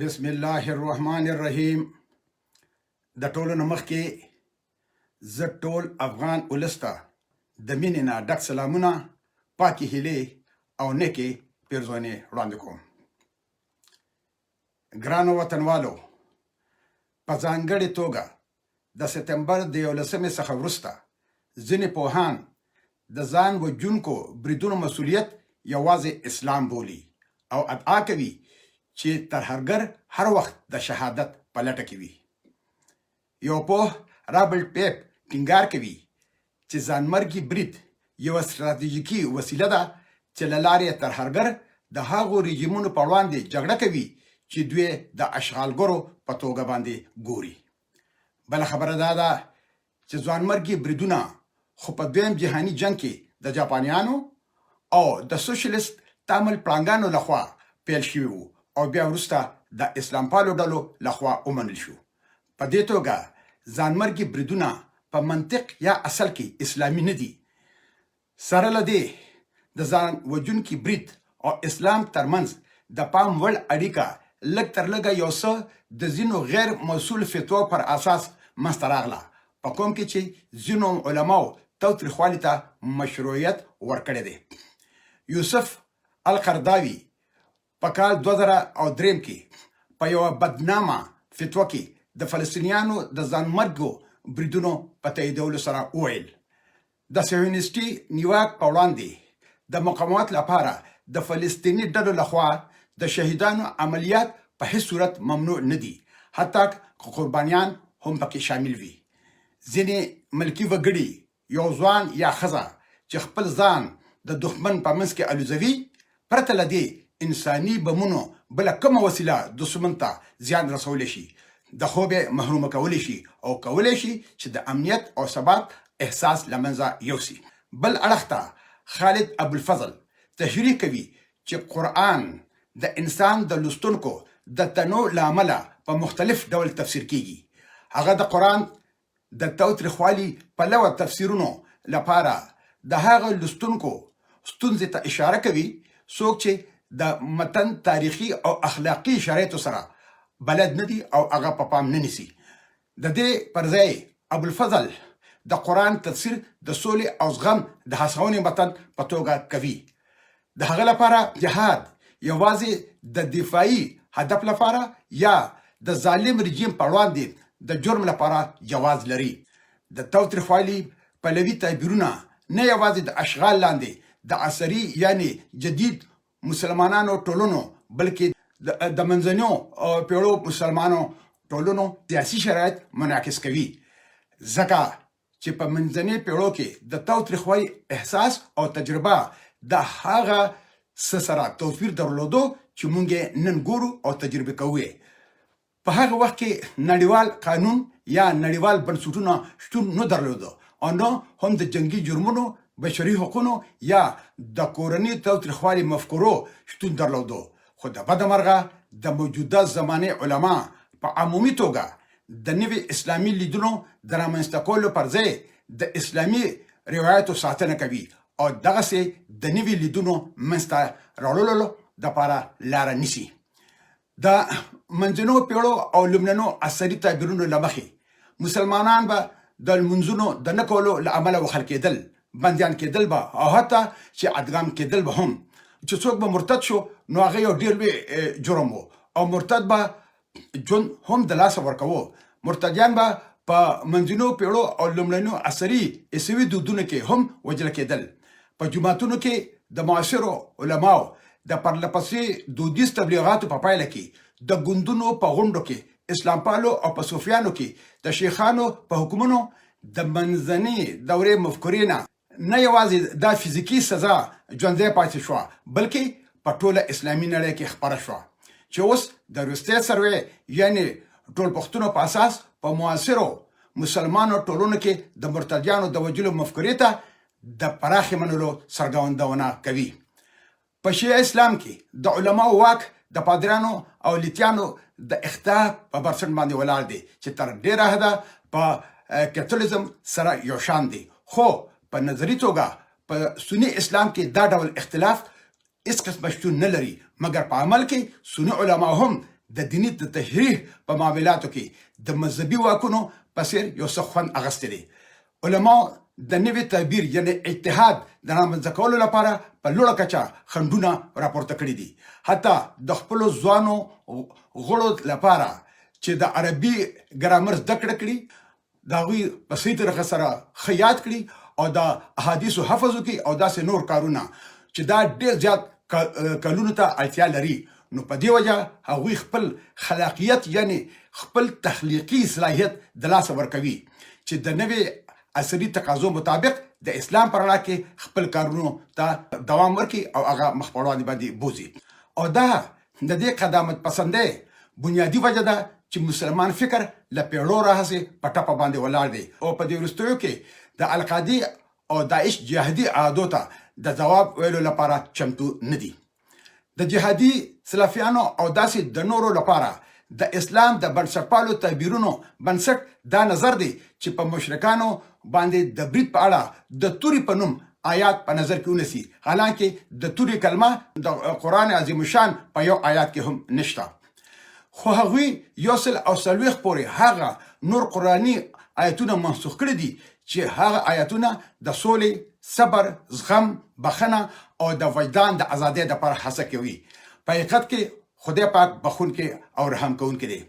بسم الله الرحمن الرحیم. د ټولو نه مخکې زه ټول افغان ولس ته د مینې نه ډک سلامونه، پاکې هیلې او نیکې پیرزوینې وړاندې کوم. ګرانو وطنوالو، په ځانګړې توګه د سپتمبر د 11 څخه وروسته ځینې پوهان د ځان وژونکو بریدونو مسؤلیت یوازې اسلام بولي او ادعا کوي چې ترهګر هر وخت د شهادت په لټه کې وي. یو پوه رابرټ پیپ ټینګار کوي چې ځانمرګي برید یوه ستراتیژیکي وسیله ده چې له لارې ترهګر د هغو رژیمونو په وړاندې جګړه کوي چې دوی د اشغالګرو په توګه باندې ګوري. بله خبره دا ده چې ځانمرګي بریدونه خو په دویم جهاني جنګ کې د جاپانیانو او د سوشلیست تعامل پړانګانو لخوا پیل شوي وو او بیا وروسته د اسلام پالو ډلو لخوا ومنل شو. په دې توګه ځانمرګي بریدونه په منطق یا اصل کې اسلامي نه دي. سره له دې د ځان وژونکي برید او اسلام ترمنځ د پام وړ اړیکه لږ تر لږه یو څه د ځینو غیر موصول فتوا پر اساس منځته راغله، په کوم کې چې ځینو علماو تاوتریخوالي ته مشروعیت ورکړی دی. یوسف القرداوي په کال 2003 کې په یوه بدنامه فتوا کې د فلسطینیانو د ځانمرګو بریدونو په تاییدولو سره وویل د صهیونیستي نیواک په وړاندې د مقاومت لپاره د فلسطیني ډلو لخوا د شهیدانو عملیات په هیڅ صورت ممنوع نه دي، حتی که قربانیان هم پکې شامل وي. ځینې ملکي وګړي یو ځوان یا ښځه چې خپل ځان د دښمن په منځ کې الوزوي، پرته له دې انساني بمونو بله کومه وسیله دښمن ته زیان رسولی شي، د خوبه محرومه کولی شي او کولی شي چې د امنیت او ثبات احساس له منځه یوسي. بل اړخ ته خالد ابوالفضل تشریح کوي چې قرآن د انسان د لوستونکو د تنوع له امله په مختلف ډول تفسیر کیږي. هغه د قرآن د تاوتریخوالي پلوه تفسیرونو لپاره د هغه لوستونکو ستونزې ته اشاره کوي څوک چې د متن تاریخي او اخلاقي شرایطو سره بلد نه دي او هغه په پام نه نیسي. د دې پر ځای ابوالفضل د قرآن تفسیر د سولې او زغم د هڅونې متن په توګه کوي. د هغه لپاره جهاد یوازې د دفاعي هدف لپاره یا د ظالم رژیم په وړاندې د جرم لپاره جواز لري. د تاوتریخوالي پلوي تعبیرونه نه یوازې د اشغال لاندې د عصري یعنی جدید مسلمانانو ټولنو بلکې د منځنیو پیړو مسلمانو ټولنو سیاسي شرایط منعکس کوي، ځکه چې په منځنۍ پیړو کې د تاوتریخوالي احساس او تجربه د هغه څه سره توپیر درلودو چې موږ نن ګورو او تجربه کوو. په هغه وخت کې نړیوال قانون یا نړیوال بنسټونه شتون نه درلودو او نه هم د جنگي جرمونو، بشري حقوقو یا د کورنۍ تاوتریخوالي مفکورو شتون درلودو. خو د بده مرغه د موجوده زمانې علما په عمومي توګه د نوي اسلامي لیدونو د رامنځته کولو پر ځای د اسلامي روایتو ساتنه کوي او دغسې د نوي لیدونو منځته راوړلو دپاره لاره نیسي. د منځنیو پیړو او لومړنیو عصري تعبیرونو له مخې مسلمانان به د لمونځونو د نه کولو له امله وهل کېدل، بندیان کېدل به او حتی چې ادغام کېدل به هم. چې څوک به مرتد شو نو هغه یو ډېر لوی جرم و او مرتد به ژوند هم د لاسه ورکوو. مرتدیان به په منځنیو پیړو او لومړنیو عصري عیسوي دودونو کې هم وژل کېدل. په جوماتونو کې د معاصرو علماو د پرلپسې دودیز تبلیغاتو په پایله کې د ګوندونو په غونډو کې اسلام پالو او په صوفیانو کې د شیخانو په حکمونو د منځنۍ دورې مفکورې نه یوازې دا فزیکي سزا ژوندی پاتې شوه بلکې په ټوله اسلامي نړۍ کې خپره شوه چې اوس د وروستي سروې یعنی ټول پښتونو په اساس په معاصرو مسلمانو ټولنو کې د مرتدیانو د وژلو مفکورې ته د پراخې منلو څرګندونه کوي. په شیعه اسلام کې د علماو واک د پادریانو او لیتیانو د اختلاف په بنسټ باندې ولاړ دی چې تر ډیره حده په کاتولیزم سره یو شان دی. خو په نظري توګه په سنی اسلام کې دا ډول اختلاف هیڅ قسمه شتون نه لري، مګر په عمل کې سنی علما هم د دیني د تشریح په معاملاتو کې د مذهبي واکونو په څیر یو څه خوند اخیستی دی. علماو د نوي تعبیر یعنی اجتهاد د رامنځته کولو لپاره په لوړه کچه خنډونه راپورته کړي دي. حتی د خپلو ځوانو غړو لپاره چې د عربي ګرامر زده کړه کړي د هغوی په صحیح طریقه سره ښه یاد کړي او د احادیثو حفظ وکړي او داسې نور کارونه چې دا ډېر زیات کلونو ته اړتیا لري. نو په دې وجه هغوی خپل خلاقیت یعنی خپل تخلیقي صلاحیت د لاسه ورکوي چې د نوي عصري تقاضو مطابق د اسلام په رڼا کې خپل کارونو ته دوام ورکړي او هغه مخ په وړاندې باندې بوځي. او دا د دې قدامت پسندۍ بنیادی وجه ده چې مسلمان فکر له پیړو راهیسې په ټپه باندې ولاړ دی او په دې وروستیو کې د القاعدې او داعش جهادي عادو ته د ځواب ویلو لپاره چمتو نه دي. د جهادي سلفیانو او داسې د نورو لپاره د اسلام د بنسټپالو تعبیرونو بنسټ دا نظر دی چې په مشرکانو باندې د برید په اړه د توري په نوم آیات په نظر کې ونیسي، حالانکه د توري کلمه د قرآن عظیم شان په یو آیات کې هم نشته. خو هغوی 140 پورې هغه نور قرآني آیتونه منسوخ کړي دي چې هغه آیتونه د سولې، صبر، زغم، بخنه او د وجدان د ازادۍ لپاره هڅه کوي. په حقیقت کې خدای پاک بخونکی او رحم کوونکی دی.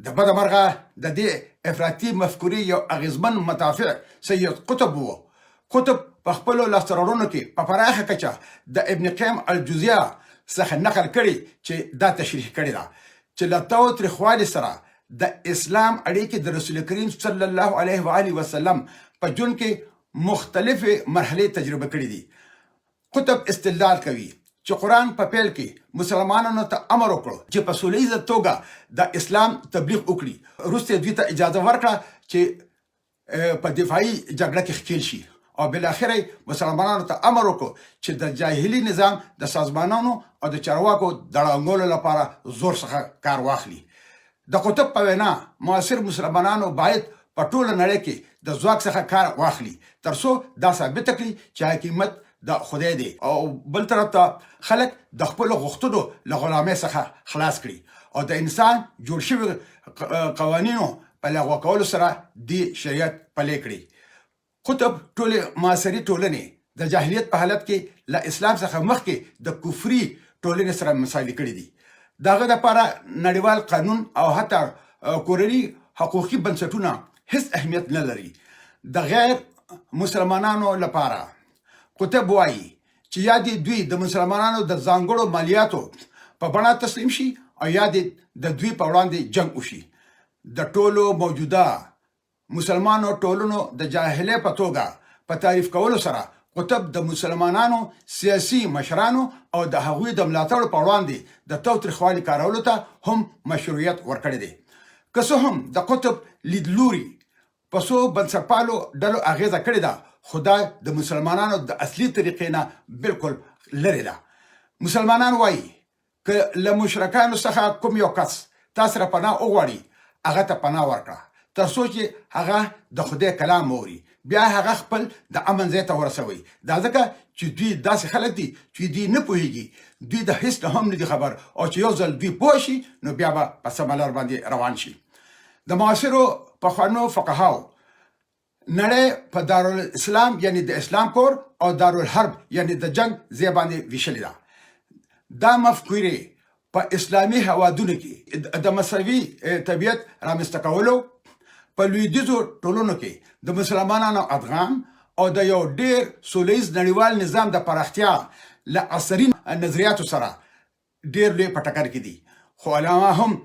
د بده مرغه د دې افراطي مفکورې یو اغیزمن مدافع سید قطب و. قطب په خپلو لاسته راوړنو کې په پراخه کچه د ابن قیم الجوزیه څخه نقل کړي چې دا تشریح کړې ده چې له تاوتریخوالي سره د اسلام اړیکې د رسول کریم صلی الله علیه و آله وسلم په ژوند کې مختلفې مرحلې تجربه کړې دي. قطب استدلال کوي چې قرآن په پیل کې مسلمانانو ته امر وکړو چې په سوله ییزه توګه د اسلام تبلیغ وکړي. وروسته دوی ته اجازه ورکړه چې په دفاعي جګړه کې ښکېل شي او بالاخره مسلمانانو ته امر وکړو چې د جاهلي نظام د سازمانانو او د چارواکو د ړنګولو لپاره زور څخه کار واخلي. د قطب په وینا معاصر مسلمانانو باید په ټوله نړۍ کې د ځواک څخه کار واخلي ترڅو دا ثابته کړي چې حکومت د خدای دی او بل طرف ته خلک د خپلو غوښتنو له غلامۍ څخه خلاص کړي او د انسان جوړ شوي قوانینو په لغوه کولو سره د شریعت پلي کړي. قطب ټولې معاصرې ټولنې د جاهلیت په حالت کې له اسلام څخه مخکې د کفري ټولنې سره مساوي کړي دي. دغه لپاره نړیوال قانون او حتی کورني حقوقي بنسټونه هیڅ اهمیت نه لري. د غیر مسلمانانو لپاره قطب وایي چې یا دې دوی د مسلمانانو د ځانګړو مالیاتو په بڼه تسلیم شي او یا دې د دوی په وړاندې جنگ وشي. د ټولو موجوده مسلمانو ټولنو د جاهلۍ په توګه په تعریف کولو سره قطب د مسلمانانو سیاسي مشرانو او د هغوی د ملاتړ په وړاندې د تاوتریخوالي کارولو ته هم مشروعیت ورکړی دی. که څه هم د قطب لیدلوري په څو بنسټپالو ډلو اغیزه کړې ده خو دا د مسلمانانو د اصلي طریقې نه بالکل لرې ده. مسلمانان وایي که له مشرکانو څخه کوم یو کس تا سره پناه وغواړي هغه ته پناه ورکړه تر څو چې هغه د خدای کلام واوري، بیا هغه خپل د امن ځای ته ورسوي. دا ځکه چې دوی داسې خلک دي چې دوی نه پوهیږي، دوی د هیڅ نه هم نه دي خبر او چې یو ځل دوی پوه شي نو بیا به په سمه لار باندې روان شي. د معاصرو پخوانو فقهاو نړۍ په دارالاسلام یعنی د اسلام کور او دارالحرب یعنی د جنگ ځای باندې ویشلې ده. دا مفکورې په اسلامي هوادونو کې د مساوي طبیعت رامنځته کولو، په لویدیځو ټولنو کې د مسلمانانو ادغام او د یو ډیر سولیز نړیوال نظام د پراختیا له عصري نظریاتو سره ډیر لوی په ټکر کې دي. خو علما هم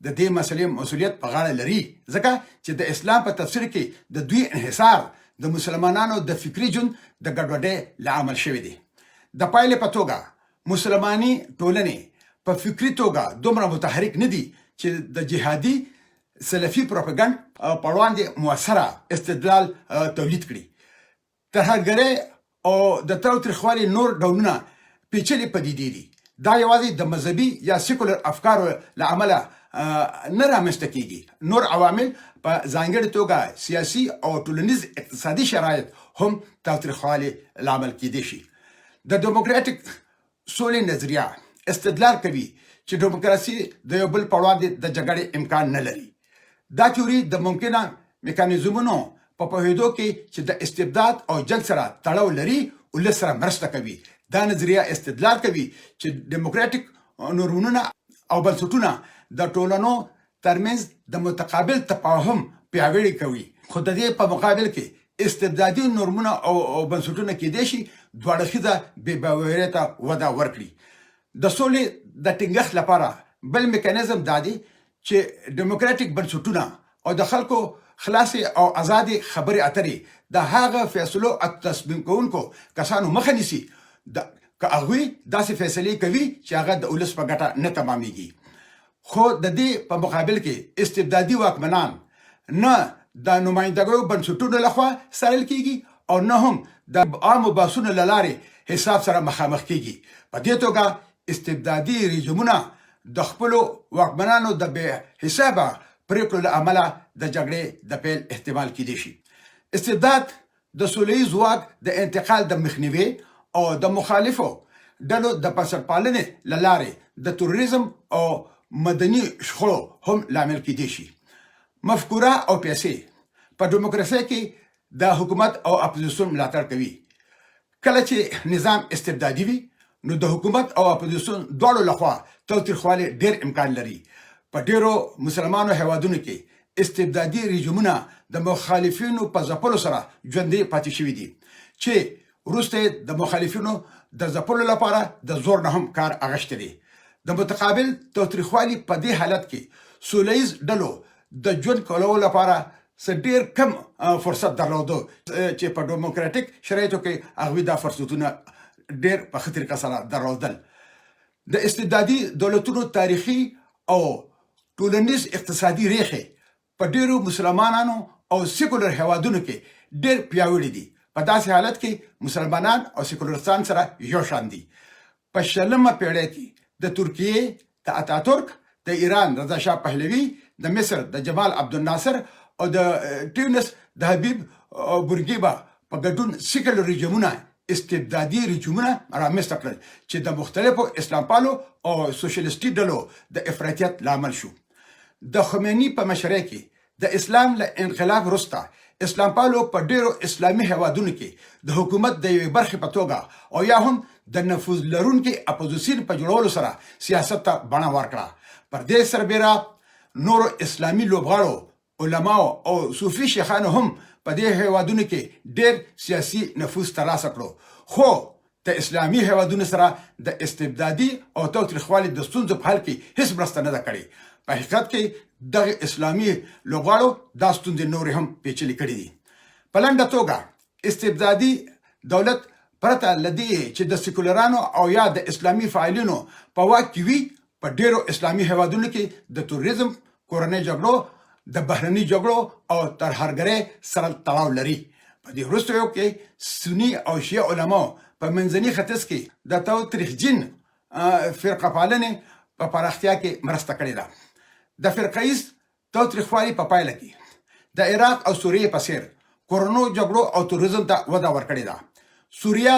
د دې مسلې مسؤلیت په غاړه لري ځکه چې د اسلام په تفسیر کې د دوی انحصار د مسلمانانو د فکري ژوند د ګډوډۍ له امله شوی دی. د پایلې په توګه مسلماني ټولنې په فکري توګه دومره متحرک نه دي چې د جهادي سلفي پروپاګاندا په وړاندې موثره استدلال تولید کړي. ترهګرۍ او د تاوتریخوالي نور ډولونه پیچلې پدیدې دي. دا یوازې د مذهبي یا سیکولر افکارو له امله نه رامنځته کیږي. نور عوامل په ځانګړې توګه سیاسي او ټولنیز اقتصادي شرایط هم تاوتریخوالي لامل کیدی شي. د ډیموکراټیک سولې نظریه استدلال کوي چې دیموکراسي د یو بل په وړاندې د جګړې امکان نه لري. دا تیوري د ممکنه میکانیزمونو په پوهېدو کې چې د استبداد او جنګ سره تړاو لري ولس سره مرسته کوي. دا نظریه استدلال کوي چې دیموکراتیک نورمونه او بنسټونه د ټولنو ترمنځ د متقابل تفاهم پیاوړي کوي، خو د دې په مقابل کې استبدادي نورمونه او بنسټونه کېدای شي دوه اړخیزه بې باورۍ ته وده ورکړي. د سولې د ټینګښت لپاره بل میکانیزم دا دی چې دیموکراتیک بنسټونه او د خلکو خلاصې او آزادې خبرې اترې د هغه فیصلو او تصمیم کوونکو کسانو مخه نیسي که هغوی داسې فیصلې کوي چې هغه د ولس په ګټه نه تمامیږي. خو د دې په مقابل کې استبدادي واکمنان نه د نمایندګیو بنسټونو لخوا څارل کیږي او نه هم د عامو بحثونو له لارې حساب سره مخامخ کیږي. په دې توګه استبدادي رژیمونه د خپلو واکمنانو د بې حسابه پریکړو له امله د جګړې د پیل احتمال کیدای شي. استبداد د سولهییز ځواک د انتقال د مخنیوي او د مخالفو ډلو د بنسټپالنې له لارې د تروریزم او مدني شخړو هم لامل کیدای شي. مفکوره او پیسې په دیموکراسي کې د حکومت او اپوزیسیون ملاتړ کوي. کله چې نظام استبدادي وي نو د حکومت او اپوزیسیون دواړو لخوا تاوتریخوالی ډېر امکان لري. په ډېرو مسلمانو هیوادونو کې استبدادي رژیمونه د مخالفینو په ځپلو سره ژوندي پاتې شوي دي چې وروسته د مخالفینو د ځپلو لپاره د زور نه هم کار اخیستی دی. د متقابل تاوتریخوالي په دې حالت کې سولهییز ډلو د ژوند کولو لپاره ډېر کم فرصت درلوده چې په ډیموکراتیک شرایطو کې هغوی دا فرصتونه ډېر په ښه طریقه سره درلودل. د استبدادي دولتونو تاریخي او ټولنیز اقتصادي ریښې په ډېرو مسلمانانو او سیکولر هیوادونو کې ډېر پیاوړي دي. په داسې حالت کې مسلمانان او سیکولرستان سره یو شان دي. په 20مه پیړۍ کې د ترکیې د اتاتورک، د ایران رضا شاه پهلوي، د مصر د جمال عبدالناصر او د ټیونس د حبیب بورګیبا په ګډون سیکولر رژیمونه استبدادي رژیمونه رامنځته کړل چې د مختلفو اسلام پالو او سوشلیستي ډلو د افراطیت لامل شو. د خمیني په مشرۍ کې د اسلام له انقلاب وروسته اسلام پالو په ډیرو اسلامي هیوادونو کې د حکومت د یوې برخې په توګه او یا هم د نفوذ لرونکي اپوزیسیون په جوړولو سره سیاست ته بڼه ورکړه. پر دې سربیره نورو اسلامي لوبغاړو، علماو او صوفي شیخانو هم په دې هیوادونو کې ډېر سیاسي نفوذ ترلاسه کړو، خو د اسلامي هیوادونو سره د استبدادي او تاوتریخوالي د ستونزو په حل کې هیڅ مرسته نه ده کړې. په حقیقت کې دغه اسلامي لوبغاړو دا ستونزې نورې هم پیچلې کړې دي. په لنډه توګه استبدادي دولت پرته له دې چې د سیکولرانو او یا د اسلامي فعالینو په واک کې وي په ډېرو اسلامي هیوادونو کې د تروریزم، کورنۍ جګړو، د بهرني جګړو او ترهګرۍ سره تړاو لري. په دې وروستیو کې سني او شیعه علماو په منځني ختیځ کې د تاوتریخجن فرقه پالنې په پراختیا کې مرسته کړې ده. د فرقه‌ایز تاوتریخوالي په پایله کې د عراق او سوریې په څېر کورنو جګړو او تروریزم ته وده ورکړې ده. سوریه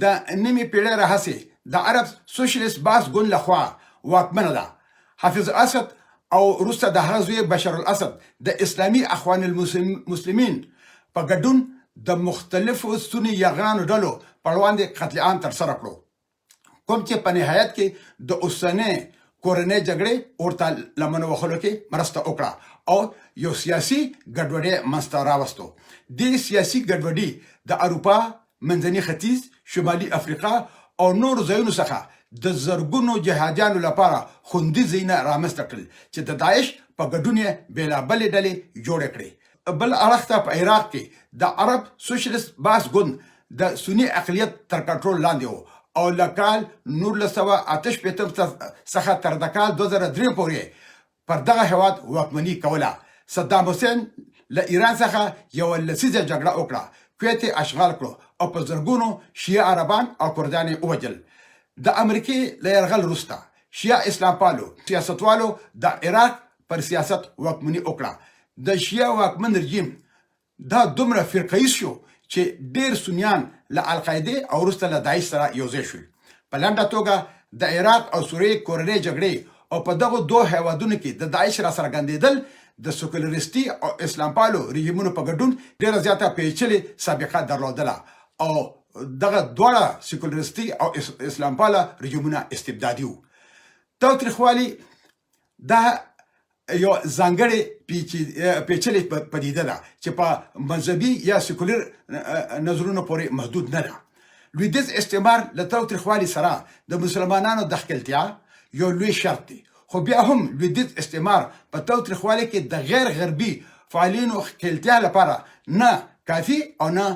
د نیمې پیړۍ راهیسې د عرب سوشلیست باس ګوند لخوا واکمنه ده. حافظ اسد او وروسته د هغه زوی بشار الاسد د اسلامي اخوان المسلمین په ګډون د مختلفو سني یاغانو ډلو په وړاندې قتل عام ترسره کړو، کوم چې په نهایت کې د اوسنۍ کورنۍ جګړې ورته لمن وهلو کې مرسته وکړه او یو سیاسي ګډوډي منځته راوستو. دې سیاسي ګډوډي د اروپا، منځني ختیځ، شمالي افریقا او نور ځایونو څخه د زرګونو جهادیانو لپاره خوندي ځایونه رامنځته کړل چې د داعش په ګډون یې بېلابېلې ډلې جوړې کړې. بل اړخ ته په عراق کې د عرب سوشلیست باس ګوند د سني اقلیت تر کنټرول لاندې و او له کال 1988 څخه تر د کال 2003 پورې پر دغه هیواد واکمني کوله. صدام حسین له ایران څخه یوه لسیزه جګړه وکړه، کویت یې اشغال کړو او په زرګونو شیعه عربان او کردان یې ووژل. د امریکې له یرغل وروسته شیعه اسلام پالو سیاستوالو د عراق پر سیاست واکمني وکړه. د شیعه واکمن رژیم دا دومره فرقه‌ایز شو چې ډېر سنیان له القاعده او وروسته له داعش سره یوځای شول. په لنډه توګه د عراق او سوریې کورنۍ جګړې او په دغه دوه هیوادونو کې د داعش را څرګندېدل د سیکولریستي او اسلام پالو رژیمونو په ګډون ډېره زیاته پیچلې سابقه درلودله او دغه دواړه سیکولریستي او اسلام پاله رژیمونه استبدادي وو. تاوتریخوالي دا یو ځانګړې پیچلې پدیده ده چې په مذهبي یا سیکولر نظرونو پورې محدود نه ده. لویدیځ استعمار له تاوتریخوالي سره د مسلمانانو د ښکیلتیا یو لوی شرط دی، خو بیا هم لویدیځ استعمار په تاوتریخوالي کې د غیر غربي فعالینو ښکیلتیا لپاره نه کافي او نه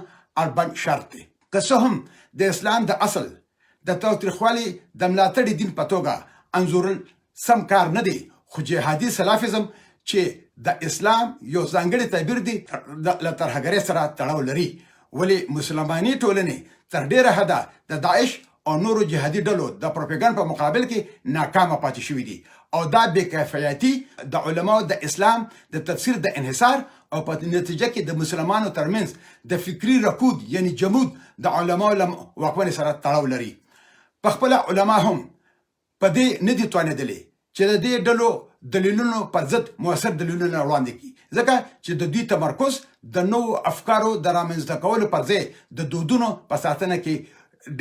اړبند شرط دی. که څه هم د اسلام د اصل د تاوتریخوالي د ملاتړي دین په توګه انځورل سم کار نه دی، خو جهادي سلافیزم چې د اسلام یو ځانګړی تعبیر دی له ترهګرۍ سره تړاو لري، ولې مسلماني ټولنې تر ډیره حده د داعش او نورو جهادي ډلو د پروپاګاندا په مقابل کې ناکامه پاتې شوي دي او دا بې کیفیتي د علماو د اسلام د تفسیر د انحصار او په نتیجه کې د مسلمانانو ترمنځ د فکری رکود یعنی جمود د علماو له واکمنۍ سره تړاو لري. په خپل علما هم په دې نه دي توانېدلي چې د دې ډلو دلیلونو پر ضد مؤثر دلیلونه وړاندې کړي، ځکه چې د دوی تمرکز د نوو افکارو د رامنځته کولو پر ځای د دودونو په ساتنه کې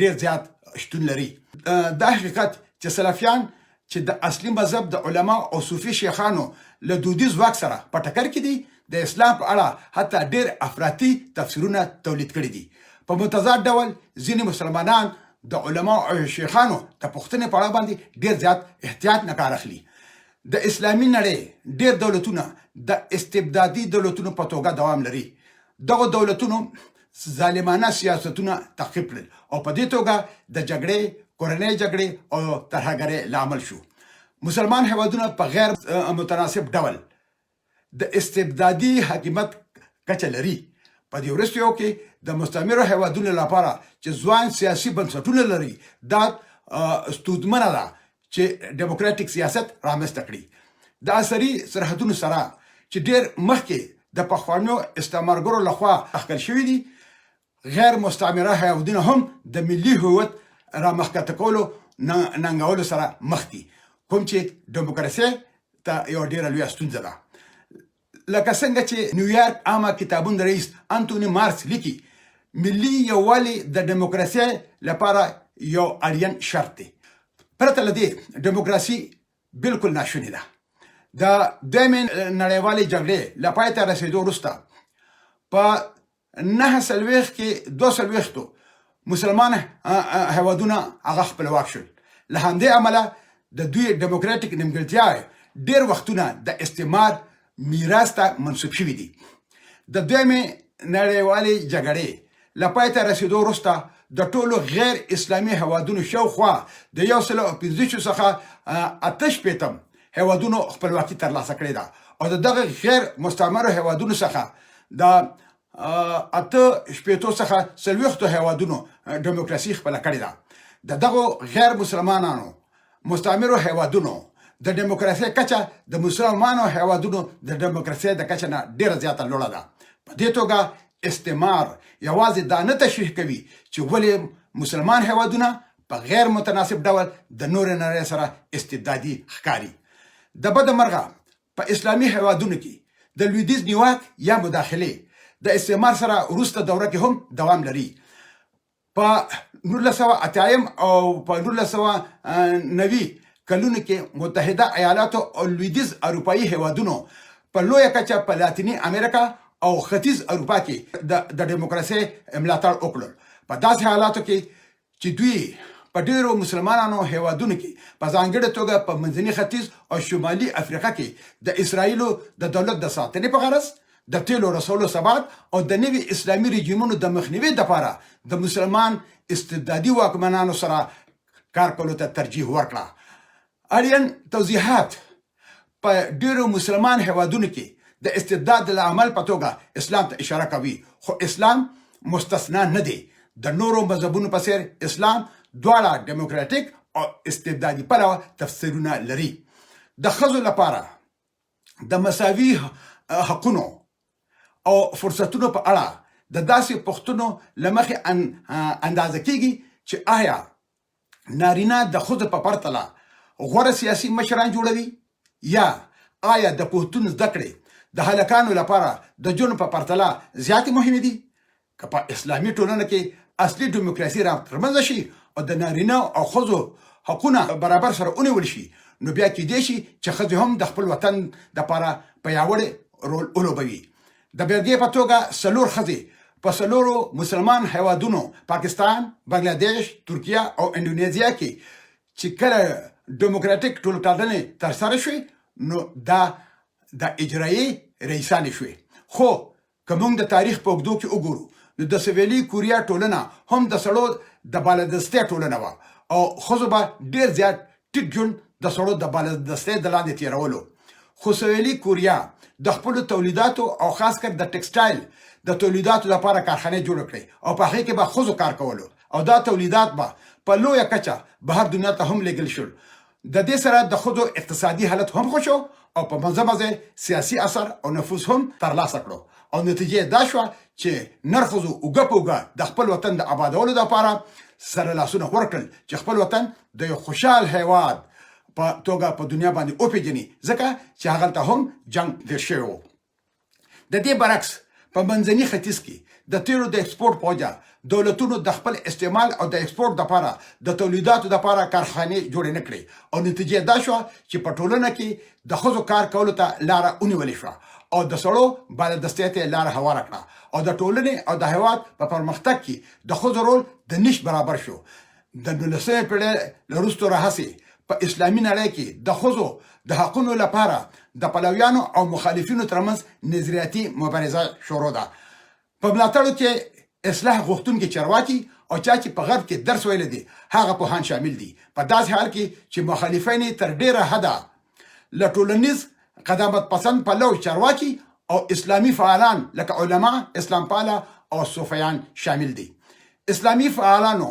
ډېر زیات شتون لري. دا حقیقت چې سلفیان چې د اصلي مذهب د علما او صوفي شیخانو له دودیز واک سره په ټکر کې دي، د اسلام په اړه حتی ډېر افراطي تفسیرونه تولید کړي دي. په متضاد ډول ځینې مسلمانان د علما او شیخانو د پوښتنې په اړه باندې ډېر زیات احتیاط نه کار اخلي. د اسلامي نړۍ ډېر دولتونه د استبدادي دولتونو په توګه دوام لري. دغه دولتونو ظالمانه سیاستونه تعقیب کړل او په دې توګه د جګړې، کورنۍ جګړې او ترهګرۍ لامل شو. مسلمان هیوادونه په غیر متناسب ډول د استبدادي حکومت کچه لري. په دې وروستیو کې د مستعمرو هیوادونو لپاره چې ځوان سیاسي بنسټونه لري دا ستونزمنه ده چې ډیموکراټیک سیاست رامنځته کړي. د عصري سرحدونو سره چې ډېر مخکې د پخوانیو استعمارګرو لخوا اخکل شوي دي، غیر مستعمره هیوادونه هم د ملي هویت رامخکته کولو ننګولو سره مخ دي، کوم چې ډیموکراسي ته یو ډېره لویه ستونزه ده. لکه څنګه چې نیویارک عامه کتابون رئیس انتوني مارکس لیکي، ملي یووالي د ډیموکراسي لپاره یو اړین شرط دی. پرته له دې ډیموکراسي بالکل ناشونې ده. د دویمې نړیوالې جګړې له پای ته رسېدو وروسته په 1940 کې 240 مسلمان هیوادونه هغه خپلواک شول. له همدې امله د دوی ډیموکراټیک نیمګړتیاوې ډېر وختونه د استعمار میراث ته منسوب شوي دي. د دویمې نړیوالې جګړې له پای ته رسېدو وروسته د ټولو غیر اسلامي هیوادونو شاوخوا د 115 څخه 88 هیوادونو خپلواکي ترلاسه کړې ده او د دغه غیر مستعمرو هیوادونو څخه د 88 څخه 40 هیوادونو ډیموکراسي خپله کړې ده. د دغو غیر مسلمانانو مستعمرو هیوادونو د ډیموکراسۍ کچه د مسلمانو هیوادونو د ډیموکراسۍ د کچه نه ډېره زیاته لوړه ده. په دې توګه استعمار یوازې دا نه تشریح کوي چې ولې مسلمان هیوادونه په غیر متناسب ډول د نورې نړۍ سره استبدادي ښکاري. د بده مرغه په اسلامي هیوادونو کې د لویدیځ نیواک یا مداخلې د استعمار سره وروسته دوره کې هم دوام لري. په 1980 او په 1990 کلونو کې متحده ایالاتو او لویدیځ اروپایي هیوادونو په لویه کچه په لاتینی امریکا او ختیځ اروپا کې د ډیموکراسۍ ملاتړ وکړل. په داسې حالاتو کې چې دوی په ډیرو مسلمانانو هیوادونو کې په ځانګړې توګه په منځني ختیځ او شمالي افریقا کې د اسرائیلو د دولت د ساتنې په غرض د تیلو رسولو ثبات او د نوي اسلامي رژیمونو د مخنیوي لپاره د مسلمان استبدادي واکمنانو سره کار کولو ته ترجیح ورکړه. اړین توضیحات په ډیرو مسلمان هیوادونو کې د استبداد له عمل په توګه اسلام ته اشاره کوي، خو اسلام مستثنا نه دی. د نورو مذهبونو په څیر اسلام دواړه ډیموکراټیک او استبدادي پلوه تفسیرونه لري. د ښځو لپاره د مساوي حقونو او فرصتونو په اړه د داسې پوښتنو له مخې اندازه کیږي چې آیا نارینه د ښځو په پرتله غوره سیاسي مشران جوړوي، یا آیا د پوهنتون زده کړې د هلکانو لپاره د جنو په پرتله زیاتې مهمې دي؟ که په اسلامي ټولنه کې اصلي دیموکراسي رامنځته شي او د نارینه او ښځو حقونه برابر سره ونیول شي، نو بیا کېدای شي چې ښځې هم د خپل وطن دپاره پیاوړی رول ولوبوي. د بېلګې په توګه 4 ښځې په 4 مسلمان هیوادونو پاکستان، بنګلادیش، ترکیه او انډونیزیا کې چې کله ډیموکراتیک ټولټاکنې ترسره شوې، نو دا د اجرایي رئیسانې شوې. خو که موږ د تاریخ په اوږدو کې وګورو، نو د سویلي کوریا ټولنه هم د سړو د بالادستۍ ټولنه وه او ښځو به ډېر زیات ټیټ ژوند د سړو د بالادستۍ د لاندې تېرولو. خو سویلي کوریا د خپلو تولیداتو او خاص کر د ټکسټایل د تولیداتو لپاره کارخانې جوړ کړې او په هغې کې به ښځو کار کولو او دا تولیدات به په لویه کچه بهر دنیا ته هم لیږل شول. د دې سره د ښځو اقتصادي حالت هم ښه شو او په مزه سیاسي اثر او نفوذ هم ترلاسه کړو او نتیجه دا شوه چې نر ښځو اوږه په اوږه د خپل وطن د آبادولو لپاره سره لاسونه ورکړل چې خپل وطن د یو خوشحال هیواد په توګه په دنیا باندې وپېژني، ځکه چې هغلته هم جنګ تېر شوی و. د دې برعکس په منځني ختیځ کې د تیلو د ایکسپورټ په وجه دولتونو د خپل استعمال او د ایکسپورټ دپاره د تولیداتو دپاره کارخانې جوړې نه کړې او نتیجه دا شوه چې په ټولنه کې د ښځو کار کولو ته لاره ونیولې شوه او د سړو بالادستۍ ته لاره هواره کړه او د ټولنې او د هیواد په پرمختګ کې د ښځو رول د نش برابر شو. د 19مې پېړۍ له وروسته راهیسې په اسلامي نړۍ کې د ښځو د حقونو لپاره د پلویانو او مخالفینو ترمنځ نظریاتي مبارزه شروع ده. په ملاتړو کې اصلاح غوښتونکي چارواکي او چا چې په غرب کې درس ویلی دي هغه پوهان شامل دي، په داسې حال کې چې مخالفین یې تر ډېره حده له ټولنیز قدامت پسند پلو چارواکي او اسلامي فعالان لکه علما، اسلام پاله او صوفیان شامل دي. اسلامي فعالانو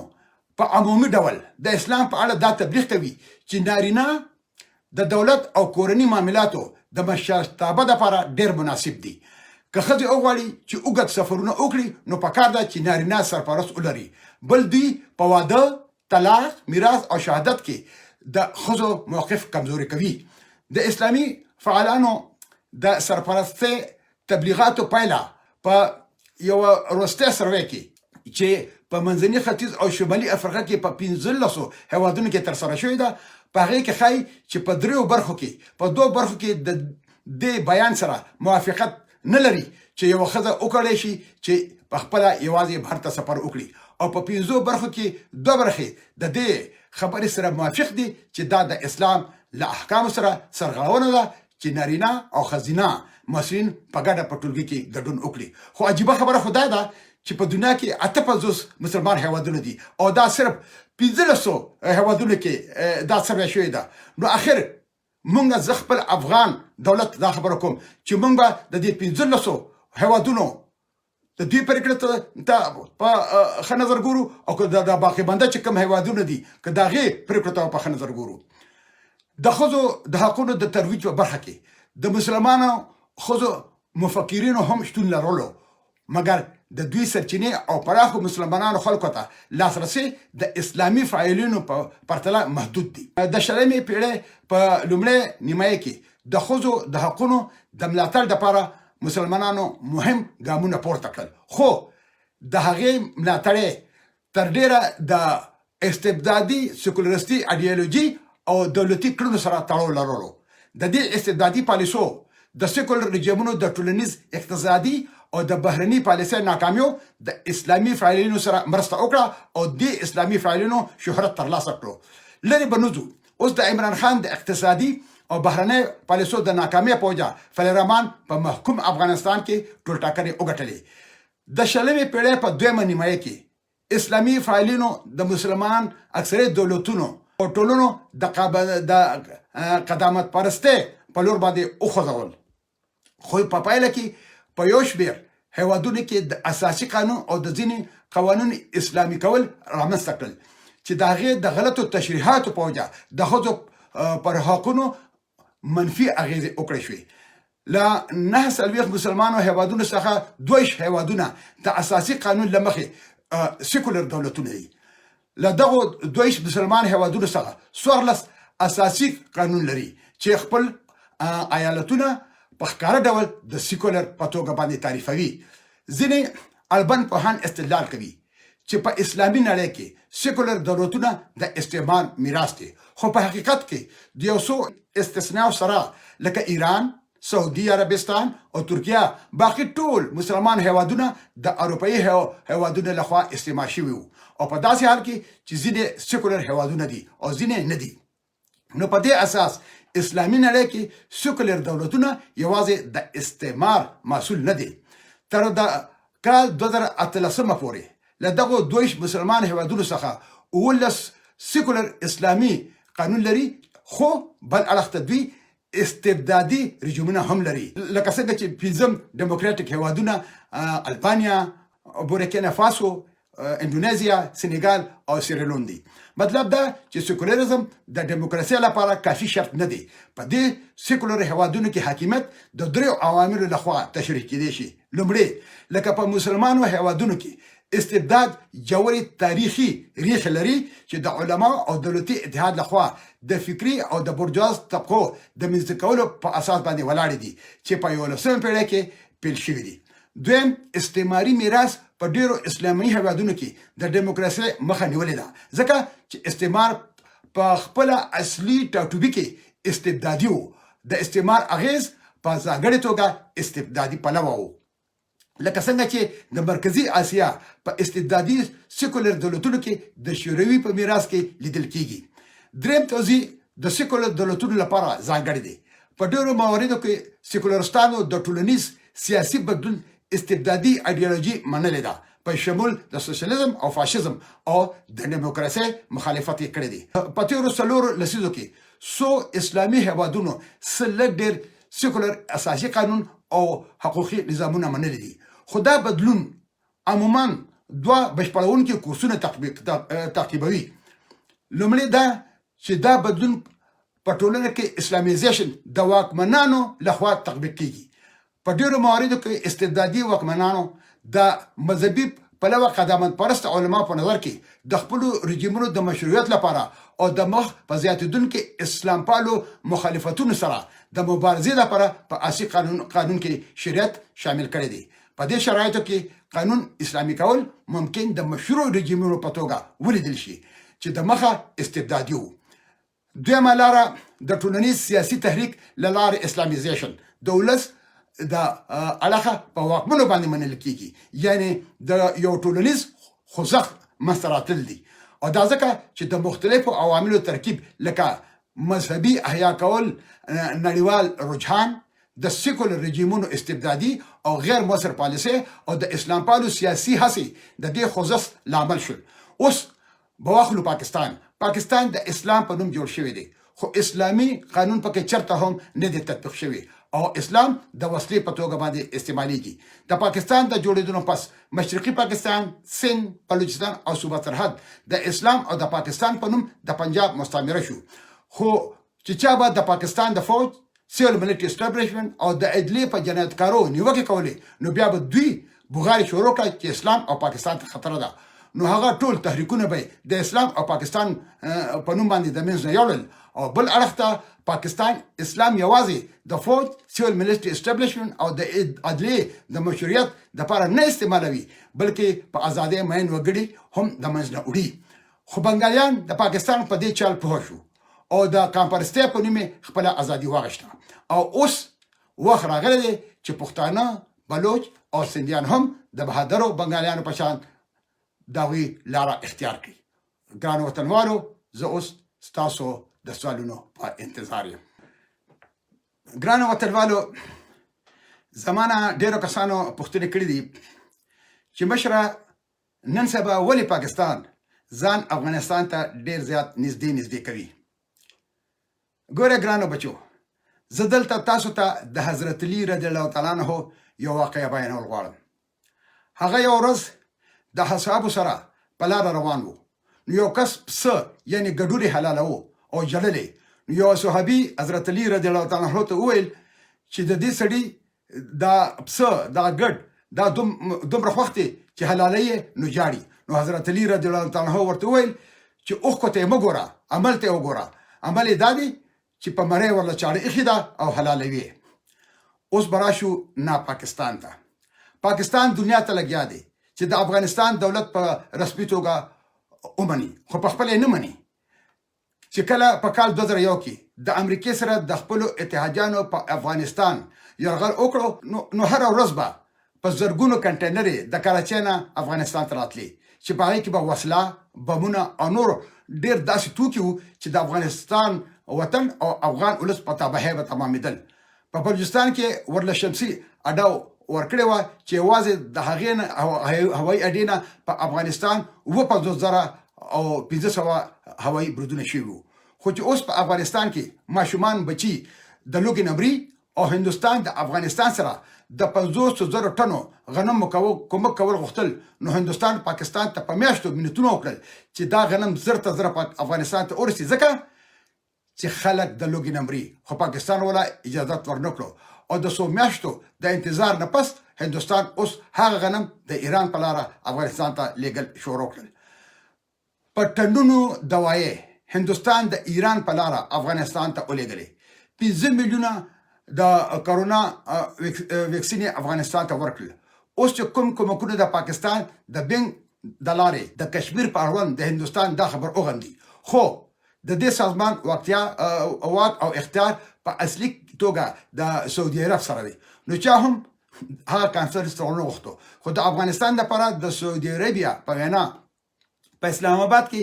په عمومي ډول د اسلام په اړه دا تبلیغ کوي چې نارینه د دولت او کورني معاملاتو د مشرتابه دپاره ډېر مناسب دي. که ښځې وغواړي چې اوږد سفرونه وکړي، نو پکار ده چې نارینه سرپرست ولري. بل دوی په واده، طلاق، میراث او شهادت کې د ښځو موقف کمزوري کوي. د اسلامي فعالانو د سرپرستۍ تبلیغاتو پایله په یو وروستی سروې کې چې په منځني ختیځ او شمالي افریقا کې په 15 هیوادونو کې ترسره شوې ده، په هغې کې ښایي چې په 3 برخو کې په 2 برخو کې د دې بیان سره موافقت نه لري چې یوه ښځه وکړی شي چې په خپله یوازې بهر ته سفر وکړي، او په 5 برخو کې 2 برخې د دې خبرې سره موافق دي چې دا د اسلام له احکامو سره سرغړونه ده چې نارینه او ښځینه مسؤلین په ګډه په ټولګي کې ګډون وکړي. خو عجیبه خبره خو دا ده چې په دنیا کې 58 مسلمان هیوادونه دي او دا صرف 15 هیوادونو کې دا سروې شوې ده. نو اخر مونږ زه خپل افغان دولت دا خبره کوم چې مونږ به د دې 15 هیوادونو د دوی پرېکړې ته په ښه نظر ګورو او که د باقي بنده چې کوم هیوادونه دي که د هغې پرېکړو ته په ښه نظر ګورو. د ښځو د حقونو د ترویج په برخه کې د مسلمانو ښځو مفکرینو هم شتون لرلو، مګر د دوی سرچینې او پراخو مسلمانانو خلکو ته لاسرسی د اسلامي فعالینو په پرتله محدود دي. د 20مې پېړۍ په لومړۍ نیمایي کې د ښځو د حقونو د ملاتړ لپاره مسلمانانو مهم ګامونه پورته کړل، خو د هغې ملاتړ تر ډېره د استبدادي سیکولرستي ایډیالوژي او دولتي کړنو سره تړاو لرلو. د دې استبدادي پالیسو د سیکولر رژیمونو د ټولنیز، اقتصادي او د بهرني پالیسۍ ناکامیو د اسلامي فعالینو سره مرسته وکړه او د اسلامي فعالینو شهرت ترلاسه کړو. لرې به نه ځو، اوس د عمران خان د اقتصادي او بهرنۍ پالیسو د ناکامۍ په وجه فیلرحمان په محکوم افغانستان کې ټولټاکنې وګټلې. د 20مې پېړۍ په 2مه نیمایي کې اسلامي فعالینو د مسلمان اکثریت دولتونو او ټولنو د قدامت پرستۍ په لور باندې وخوځول، خو په پایله کې په یو شمېر هیوادونو کې د اساسي قانون او د ځینې قوانینو اسلامي کول رامنځته کړل چې د هغې د غلطو تشریحاتو په وجه د ښځو پر حقونو منفي اغېزې وکړې شوې. له 49 مسلمانو هیوادونو څخه 2 هیوادونه د اساسي قانون له مخې سیکولر دولتونه دي. له دغو دویش مسلمان هیوادونو څخه 14 اساسي قانون لري چې خپل ایالتونه په ښکاره ډول د سیکولر په توګه باندې تعریفوي. ځینې البن پوهان استدلال کوي چې په اسلامي نړۍ کې سیکولر دولتونه د استعمار میراث دي، خو په حقیقت کې د یو څو استثناء سره لکه ایران، سعودي عربستان او ترکیه باقي ټول مسلمان هیوادونه د اروپאי هیوادونو لخوا استعمار شوي وو، او په داسې حال کې چې ځینې سیکولر هیوادونه دي او ځینې نه دي. نو په دې اساس اسلامي نړۍ کې سیکولر دولتونه یوازې د استعمار مسؤل نه دي. تر د کال 2013 پورې له دغو دویش مسلمان هیوادونو څخه 11 سیکولر اسلامي قانون لري، خو بل اړخ ته دوی استبدادي رژیمونه هم لري، لکه څنګه چې پنځم ډیموکراټیک هیوادونه البانیا، بورکینا فاسو، اندونیزیا، سینیګال او سیریلون دي. مطلب دا چې سیکولریزم د دیموکراسي لپاره کافي شرط نه دی. په دې سیکولر هیوادونو کې حاکمیت د دریو عواملو لخوا تشریح کېدی شي. لومړی، لکه په مسلمانو هیوادونو کې استبداد جوړی تاریخي ریښه لري چې د علما او دولتي اتحاد لخوا د فکری او د بورجواز طبقو د منځته کولو په اساس باندې ولاړ دي چې په 19 پیړۍ کې پیل شوي دي. دویم، استعماري میراث په ډیرو اسلامي هیوادونو کې د دیموکراسي مخه نیولې ده، ځکه چې استعمار په خپل اصلي ټاټوبي کې استبدادي وو. د استعمار اغیز په ځانګړې توګه استبدادي پلوه وو، لکه څنګه چې د مرکزی اسیا په استبدادي سیکولر دولتونو کې د شوروي په میراث کې لیدل کیږي. دریم توضیح د سیکولر دولتونو لپاره ځانګړی دی. په ډیرو مواردو کې سیکولرستانو د ټولنیز سیاسي بدلون استبدادي ایډیالوژي منلې ده، په شمول د سوشلیزم او فاشیزم او د دیموکراسي مخالفت یې کړی دی. په تیرو 4 لسیزو کې څو اسلامي هیوادونو سل ډیر سیکولر اساسي قانون او حقوقي نظامونه منلي دي، خو دا بدلون عموما دوه بشپړونکي کورسونه تعقیبوي. لومړی دا چې دا بدلون په ټولنه کې اسلامیزیشن د واکمنانو لخوا تطبیق کیږي. په ډیرو مواردو کې استبدادي واکمنانو د مذهبي پلوه قدامت پرست علما په نظر کې د خپل رژیمونو د مشروعیت لپاره او د مخ په زیاتیدونکو اسلام پالو مخالفتونو سره د مبارزې لپاره په اساسي قانون کې شریعت شامل کړی دی. په دې شرایطو کې قانون اسلامي کول ممکن د مشروع رژیمونو په توګه ولیدل شي چې د مخه استبدادي وو. دویمه لاره د ټولنیز سیاسي تحریک له لارې اسلامیزیشن د ولس د علاقه په واکمنو باندې منل کیږي، یعنی د یو ټولنیز خوځښت منځته راتلل دي، او دا ځکه چې د مختلفو عواملو ترکیب لکه مذهبي احیا کول، نړیوال رجحان، د سیکولر رژیمونو استبدادي او غیر مؤثر پالیسي او د اسلام پالو سیاسي هڅې د دې خوځښت لامل شول. اوس بواخلو پاکستان د اسلام په نوم جوړ شوی دی، خو اسلامي قانون پکې چرته هم نه دی تطبیق شوی او اسلام د وسلې په توګه باندې استعمالېږي. د پاکستان د جوړېدو پس مشرقي پاکستان، سند، بلوچستان او صوبه سرحد د اسلام او د پاکستان په نوم د پنجاب مستعمره شو. خو چې چا به د پاکستان د فوج، سیول ملټری اسټابلیشمنت او د عدلیې په جنایتکارو نیوکې کولې، نو بیا به دوی بغاري شروع کړه چې اسلام او پاکستان ته خطر ده. نو هغه ټول تحریکونه به د اسلام او پاکستان په نوم باندې د منځ نه یوړل، او بل اړخ ته پاکستان اسلام یوازې د فوج، سیول ملټری اسټابلیشمنت او د عدلیې د مشروعیت لپاره نه استعمالوي، بلکې په ازادۍ مین وګړي هم د منځ نه وړي. خو بنګالیان د پاکستان په دې چال پوه شو او د کامپرستۍ په نوم خپل ازادي واغشته، او اوس وخت راغلی دی چې پښتانه، بلوچ او سندیان هم د بهادرو بنګالیانو په شان داوی لاره اختیار کړي. ګرانو وطنوالو، زه اوس ستاسو د سوالونو په انتظار یم. ګرانو وطنوالو، زمانه ډیرو کسانو پوښتنې کړې دي چې مشره نن سبا ولې پاکستان ځان افغانستان ته ډیر زیات نږدې کوي؟ ګوره ګرانو بچو، زه دلته تاسو ته د حضرت علي رضی الله تعالی عنه یو واقعه بیانول غواړم. هغه یو ورځ د اصحابو سره په لاره روان وو. نو یو کس پسه یعنی ګډوډې حلالوه او جللې. نو یو صحابي حضرت علي رضی الله تعالی عنه ته وویل چې د دې سړي دا پسه، دا ګډ، دا دومره خوښ دی چې حلالوي نو جاړي. نو حضرت علي رضی الله تعالی عنہ ورته ویل چې اوخ ته مګوره عمل ته وګوره عمل یې دا دی چې په مړی ورله چاړه ایښې ده او حلالوي. اوس به راشو نه پاکستان ته. پاکستان دنیا ته لګیا دی چې د افغانستان دولت په رسمي توګه ومني، خو په خپل نه مني. چې کله په کال 2001 کې د امریکای سره د خپل اتحادیانو په افغانستان یرغل وکړو، نو هر ورځ به په زرګونو کنټینر د کراچۍ نه افغانستان ته راتلي چې په هغې کې به وسله، بمونه او نور ډېر داسې توکي وو چې د افغانستان وطن او افغان ولس په تباهۍ به تمامېدل. په بلوچستان کې ورله شمسي اډه ورکړې وه چې یوازې د هغې نه هوایي اډې نه په افغانستان 50,000 او 500 هوایي بریدونه شوي وو. خو چې اوس په افغانستان کې ماشومان بچي د لوږې نه مري او هندوستان د افغانستان سره د 50,000 ټنو غنم کومک کول غوښتل، نو هندوستان پاکستان ته په میاشتو منتونه وکړل چې دا غنم زر ته زر افغانستان ته ورسي، ځکه چې خلک د لوږې نه مري. خو پاکستان ولا اجازت ورنکړو او د څو میاشتو د انتظار نه پس هندوستان اوس هغه غنم د ایران په لاره افغانستان ته لیږل شروع کړل. په ټنونو دوایې هندوستان د ایران په لاره افغانستان ته ولیږلې. 5 میلیونه د کرونا ویکسین افغانستان ته ورکړل. اوس چې کوم کومکونه د پاکستان د بنګ د لارې د کشمیر په اړوند د هندوستان دا خبر وغندي، خو د دې سازمان واک او اختیار په اصلي توګه د سعودي عرب سره دی. نو چا هم هغه کانفرنس ته ونه غوښتو، خو د افغانستان لپاره د سعودي عربیا په وینا په اسلام آباد کې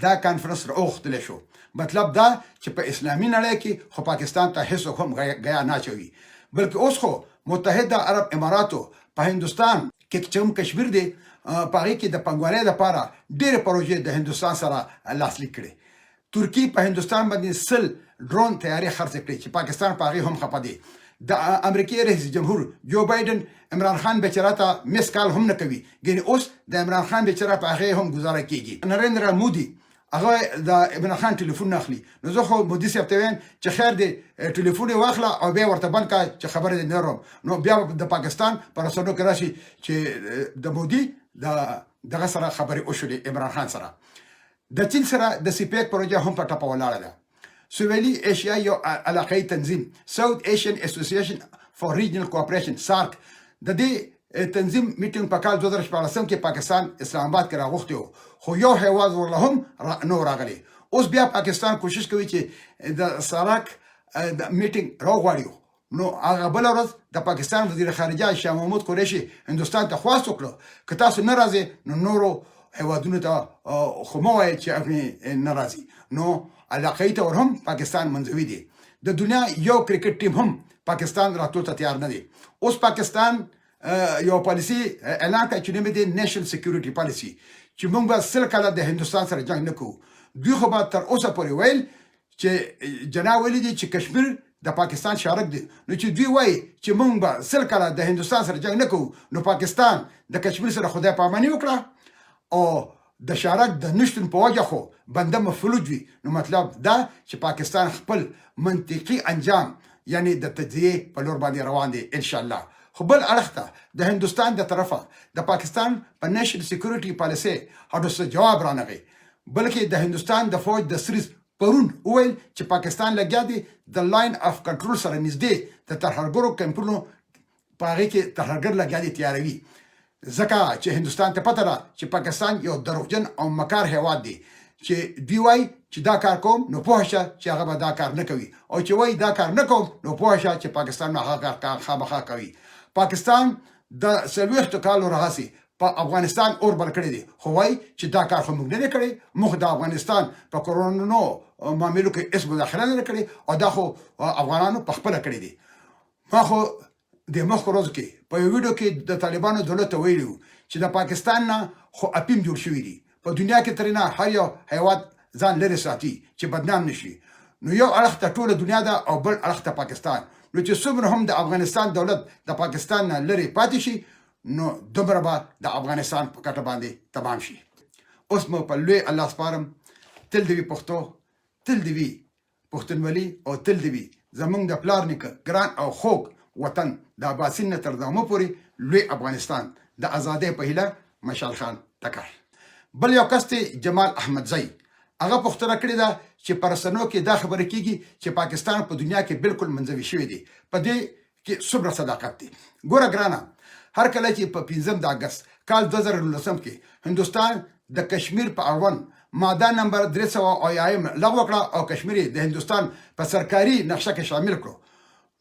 دا کانفرنس راوغوښتلی شو. مطلب دا چې په اسلامي نړۍ کې خو پاکستان ته هیڅوک هم غیا نه اچوي، بلکې اوس خو متحده عرب اماراتو په هندوستان کې چې کوم کشمیر دی په هغې کې د پانګوالۍ لپاره ډېرې پروژې د هندوستان سره لاسلیک کړي. ترکیې په هندوستان باندې 100 ډرون تیارې خرڅ کړي چې پاکستان په هغې هم خفه دی. د امریکای رئیس جمهور جو بایدن عمران خان بیچاره ته مس کال هم نه کوي، ګینې اوس د عمران خان بیچاره په هغې هم ګزاره کیږي. نریندرا مودي هغه د عمران خان ټلیفون نه اخلي، نو زه خو مودي صاحب ته وایم چې خیر دی ټلیفون یې واخله او بیا ورته بند کړه چې خبره دې نه لرم. نو بیا د پاکستان په رسنیو کې راشي چې د مودي دغه سره خبرې وشولې عمران خان سره. د چین سره د سیپیک پروژه هم په ټپه ولاړه ده. سویلي ایشیا یو علاقايي تنظیم ساوث ایشین اسوسییشن فور ریجنل کوآپریشن سارک د دې تنظیم میټینګ په کال 2014 کې پاکستان اسلام آباد کې راغوښتی و، خو یو هیواد ورله هم نو راغلی. اوس بیا پاکستان کوشش کوي چې د سارک د میټینګ راوغواړي. نو هغه بل ورځ د پاکستان وزیر خارجه شاه محمود قریشي هندوستان ته خواست وکړو که تاسو نه راځئ نو نورو هیوادونو ته خو مه وایئ چې هغوی نه راځي. نو علاقايي تور هم پاکستان منځوي دی. د دنیا یو کرکټ ټیم هم پاکستان راتلو ته تیار نه دی. اوس پاکستان یو پالیسي اعلان کړه چې نوم دی نیشنل سکیورټي پالیسي، چې موږ به 100 کاله د هندوستان سره جنګ نه کوو. دوی خو به تر اوسه پورې ویل چې جناب ویلي دي چې کشمیر د پاکستان شارک دی. نو چې دوی وایي چې موږ به 100 کاله د هندوستان سره جنګ نه کوو، نو پاکستان د کشمیر سره خدای پاماني وکړه او د شارک د نشتون په وجه خو بنده مفلوج وي. نو مطلب دا چې پاکستان خپل منطقي انجام یعنی د تجزیه په لور باندې روان دی ان شاء الله. خو بل اړخ ته د هندوستان د طرفه د پاکستان په نېشنل سکیورټي پالیسي هډو څه جواب رانغی، بلکې د هندوستان د فوج د سریز پرون وویل چې پاکستان لګیا دی د لاین اف کنټرول سره نږدې د ترهګرو کمپونو په هغې کې ترهګر لګیا دی تیاروي، ځکه چې هندوستان ته پته ده چې پاکستان یو دروغجن او مکار هیواد دی چې دوی وایي چې دا کار کوم نو پوه شه چې هغه به دا کار نه کوي، او چې وایي دا کار نه کوم نو پوه شه چې پاکستان نه هغه کار خامخا کوي. پاکستان د 40 کالو راهیسې په افغانستان اور بل کړی دی، خو وایي چې دا کار خو موږ نه دی کړی، موږ د افغانستان په کورونو معاملو کې هېڅ مداخله نه ده کړې او دا خو افغانانو په خپله کړی دی. ما خو د مخکې ورځو کې په یو ویډیو کې د طالبانو دولت ته ویلي وو چې د پاکستان نه خو اپیم جوړ شوي دي، په دنیا کې ترېنه هر یو هیواد ځان لرې ساتي چې بدنام نشي. نو یو اړخ ته ټوله دنیا ده او بل اړخ ته پاکستان. نو چې څومره هم د افغانستان دولت د پاکستان نه لرې پاتې شي نو دومره به د افغانستان په کټه باندې تمام شي. اوس مو په لوی الله سپارم. تل دې وي پښتو، تل دې وي پښتونولي او تل دې وي زمونږ د پلار نیکه ګران او خوږ وطن د اباسین نه تر دامه پورې لوی افغانستان. د ازادۍ په هیله مشال خان ټکر. بل یو کس دی جمال احمدزی. هغه پوښتنه کړې ده چې په رسنیو کې دا خبره کیږي چې پاکستان په دنیا کې بالکل منځوي شوی دی. په دې کې څومره صداقت دی؟ ګوره ګرانه، هر کله چې په 5 د اگست کال 2019 کې هندوستان د کشمیر په اړوند ماده نمبر 300 لغوه کړه او کشمیر د هندوستان په سرکاري نقشه کې شامل کړو،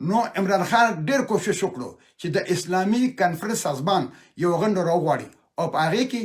نو عمران خان ډیر کوشش وکړو چې د اسلامي کنفرنس سازمان یو غونډه راوغواړي او په هغې کې